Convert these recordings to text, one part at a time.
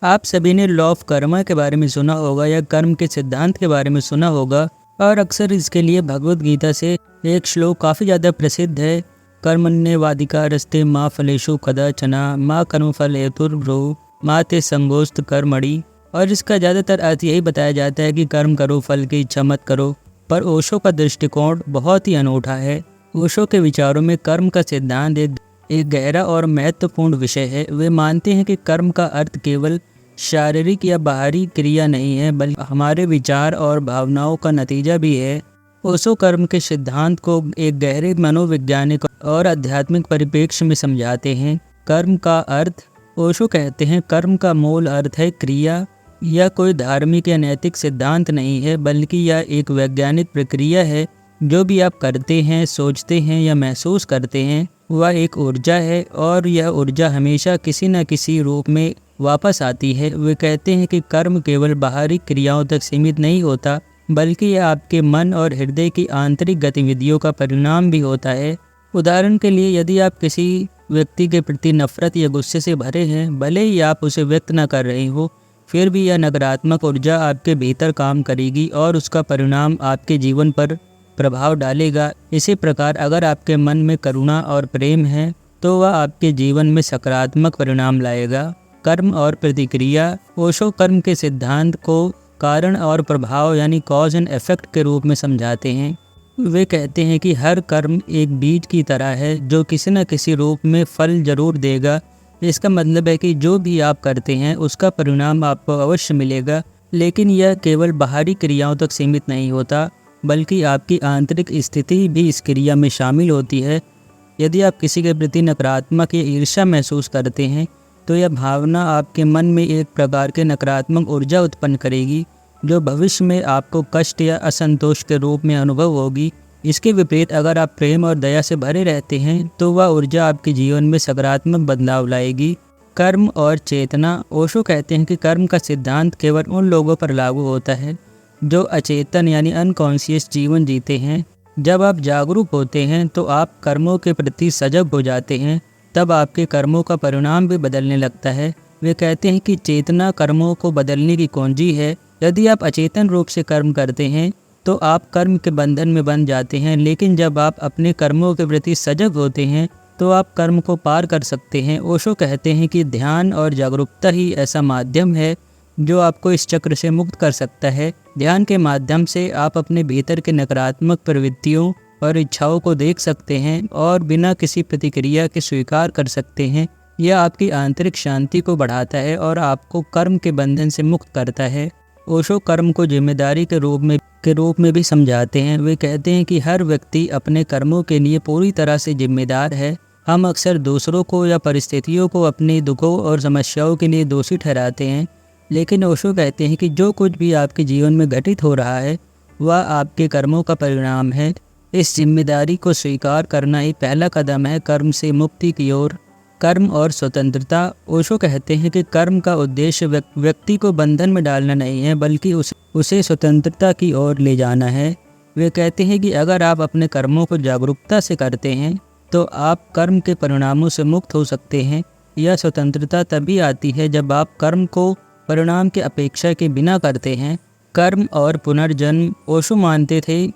आप सभी ने लॉ ऑफ कर्मा के बारे में सुना होगा या कर्म के सिद्धांत के बारे में सुना होगा और अक्सर इसके लिए भगवत गीता से एक श्लोक काफ़ी ज़्यादा प्रसिद्ध है। कर्मण्येवाधिकारस्ते मा फलेषु कदाचन मा कर्मफल हेतुर्भ्रो मा ते संगोस्त कर्मणि। और इसका ज़्यादातर अर्थ यही बताया जाता है कि कर्म करो, फल की इच्छा मत करो। पर ओशो का दृष्टिकोण बहुत ही अनूठा है। ओशो के विचारों में कर्म का सिद्धांत एक गहरा और महत्वपूर्ण विषय है। वे मानते हैं कि कर्म का अर्थ केवल शारीरिक या बाहरी क्रिया नहीं है, बल्कि हमारे विचार और भावनाओं का नतीजा भी है। ओशो कर्म के सिद्धांत को एक गहरे मनोवैज्ञानिक और आध्यात्मिक परिप्रेक्ष्य में समझाते हैं। कर्म का अर्थ, ओशो कहते हैं, कर्म का मूल अर्थ है क्रिया। यह कोई धार्मिक या नैतिक सिद्धांत नहीं है, बल्कि यह एक वैज्ञानिक प्रक्रिया है। जो भी आप करते हैं, सोचते हैं या महसूस करते हैं, वह एक ऊर्जा है और यह ऊर्जा हमेशा किसी न किसी रूप में वापस आती है। वे कहते हैं कि कर्म केवल बाहरी क्रियाओं तक सीमित नहीं होता, बल्कि यह आपके मन और हृदय की आंतरिक गतिविधियों का परिणाम भी होता है। उदाहरण के लिए, यदि आप किसी व्यक्ति के प्रति नफरत या गुस्से से भरे हैं, भले ही आप उसे व्यक्त न कर रहे हो, फिर भी यह नकारात्मक ऊर्जा आपके भीतर काम करेगी और उसका परिणाम आपके जीवन पर प्रभाव डालेगा। इसी प्रकार अगर आपके मन में करुणा और प्रेम है, तो वह आपके जीवन में सकारात्मक परिणाम लाएगा। कर्म और प्रतिक्रिया, ओशो कर्म के सिद्धांत को कारण और प्रभाव यानी कॉज एंड इफेक्ट के रूप में समझाते हैं। वे कहते हैं कि हर कर्म एक बीज की तरह है जो किसी न किसी रूप में फल जरूर देगा। इसका मतलब है कि जो भी आप करते हैं उसका परिणाम आपको अवश्य मिलेगा, लेकिन यह केवल बाहरी क्रियाओं तक सीमित नहीं होता, बल्कि आपकी आंतरिक स्थिति भी इस क्रिया में शामिल होती है। यदि आप किसी के प्रति नकारात्मक या ईर्ष्या महसूस करते हैं, तो यह भावना आपके मन में एक प्रकार के नकारात्मक ऊर्जा उत्पन्न करेगी, जो भविष्य में आपको कष्ट या असंतोष के रूप में अनुभव होगी। इसके विपरीत अगर आप प्रेम और दया से भरे रहते हैं, तो वह ऊर्जा आपके जीवन में सकारात्मक बदलाव लाएगी। कर्म और चेतना, ओशो कहते हैं कि कर्म का सिद्धांत केवल उन लोगों पर लागू होता है जो अचेतन यानी अनकॉन्शियस जीवन जीते हैं। जब आप जागरूक होते हैं तो आप कर्मों के प्रति सजग हो जाते हैं, तब आपके कर्मों का परिणाम भी बदलने लगता है। वे कहते हैं कि चेतना कर्मों को बदलने की कुंजी है। यदि आप अचेतन रूप से कर्म करते हैं तो आप कर्म के बंधन में बंध जाते हैं, लेकिन जब आप अपने कर्मों के प्रति सजग होते हैं तो आप कर्म को पार कर सकते हैं। ओशो कहते हैं कि ध्यान और जागरूकता ही ऐसा माध्यम है जो आपको इस चक्र से मुक्त कर सकता है। ध्यान के माध्यम से आप अपने भीतर के नकारात्मक प्रवृत्तियों और इच्छाओं को देख सकते हैं और बिना किसी प्रतिक्रिया के स्वीकार कर सकते हैं। यह आपकी आंतरिक शांति को बढ़ाता है और आपको कर्म के बंधन से मुक्त करता है। ओशो कर्म को जिम्मेदारी के रूप में भी समझाते हैं। वे कहते हैं कि हर व्यक्ति अपने कर्मों के लिए पूरी तरह से जिम्मेदार है। हम अक्सर दूसरों को या परिस्थितियों को अपने दुखों और समस्याओं के लिए दोषी ठहराते हैं, लेकिन ओशो कहते हैं कि जो कुछ भी आपके जीवन में घटित हो रहा है वह आपके कर्मों का परिणाम है। इस जिम्मेदारी को स्वीकार करना ही पहला कदम है कर्म से मुक्ति की ओर। कर्म और स्वतंत्रता, ओशो कहते हैं कि कर्म का उद्देश्य व्यक्ति को बंधन में डालना नहीं है, बल्कि उसे स्वतंत्रता की ओर ले जाना है। वे कहते हैं कि अगर आप अपने कर्मों को जागरूकता से करते हैं तो आप कर्म के परिणामों से मुक्त हो सकते हैं। यह स्वतंत्रता तभी आती है जब आप कर्म को परिणाम की अपेक्षा के बिना करते हैं। कर्म और पुनर्जन्म, ओशो मानते थे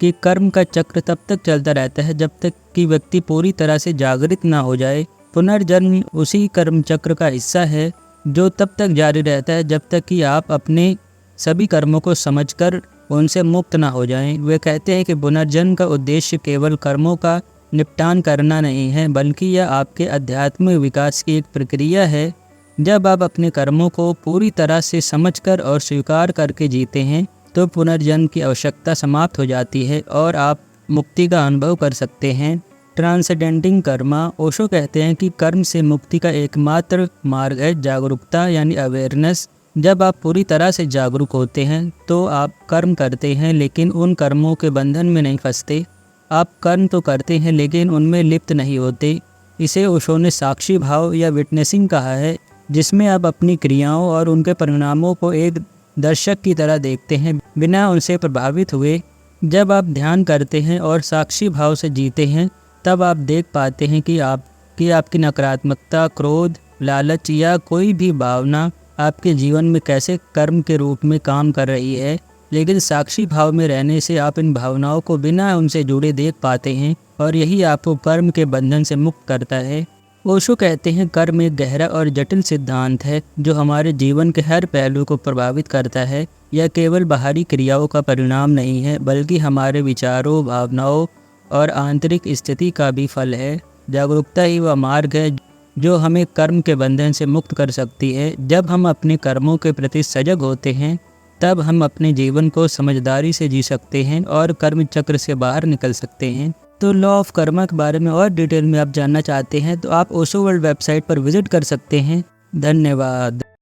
कि कर्म का चक्र तब तक चलता रहता है जब तक कि व्यक्ति पूरी तरह से जागृत ना हो जाए। पुनर्जन्म उसी कर्म चक्र का हिस्सा है जो तब तक जारी रहता है जब तक कि आप अपने सभी कर्मों को समझकर उनसे मुक्त ना हो जाएं। वे कहते हैं कि पुनर्जन्म का उद्देश्य केवल कर्मों का निपटान करना नहीं है, बल्कि यह आपके आध्यात्मिक विकास की एक प्रक्रिया है। जब आप अपने कर्मों को पूरी तरह से समझकर और स्वीकार करके जीते हैं, तो पुनर्जन्म की आवश्यकता समाप्त हो जाती है और आप मुक्ति का अनुभव कर सकते हैं। ट्रांसेंडेंटिंग कर्मा, ओशो कहते हैं कि कर्म से मुक्ति का एकमात्र मार्ग है जागरूकता यानी अवेयरनेस। जब आप पूरी तरह से जागरूक होते हैं तो आप कर्म करते हैं, लेकिन उन कर्मों के बंधन में नहीं फंसते। आप कर्म तो करते हैं लेकिन उनमें लिप्त नहीं होते। इसे ओशो ने साक्षी भाव या विटनेसिंग कहा है, जिसमें आप अपनी क्रियाओं और उनके परिणामों को एक दर्शक की तरह देखते हैं, बिना उनसे प्रभावित हुए। जब आप ध्यान करते हैं और साक्षी भाव से जीते हैं, तब आप देख पाते हैं कि आपकी नकारात्मकता, क्रोध, लालच या कोई भी भावना आपके जीवन में कैसे कर्म के रूप में काम कर रही है, लेकिन साक्षी भाव में रहने से आप इन भावनाओं को बिना उनसे जुड़े देख पाते हैं और यही आपको कर्म के बंधन से मुक्त करता है। ओशो कहते हैं कर्म एक गहरा और जटिल सिद्धांत है जो हमारे जीवन के हर पहलू को प्रभावित करता है। यह केवल बाहरी क्रियाओं का परिणाम नहीं है, बल्कि हमारे विचारों, भावनाओं और आंतरिक स्थिति का भी फल है। जागरूकता ही वह मार्ग है जो हमें कर्म के बंधन से मुक्त कर सकती है। जब हम अपने कर्मों के प्रति सजग होते हैं, तब हम अपने जीवन को समझदारी से जी सकते हैं और कर्म चक्र से बाहर निकल सकते हैं। तो लॉ ऑफ कर्मा के बारे में और डिटेल में आप जानना चाहते हैं तो आप ओशो वर्ल्ड वेबसाइट पर विजिट कर सकते हैं। धन्यवाद।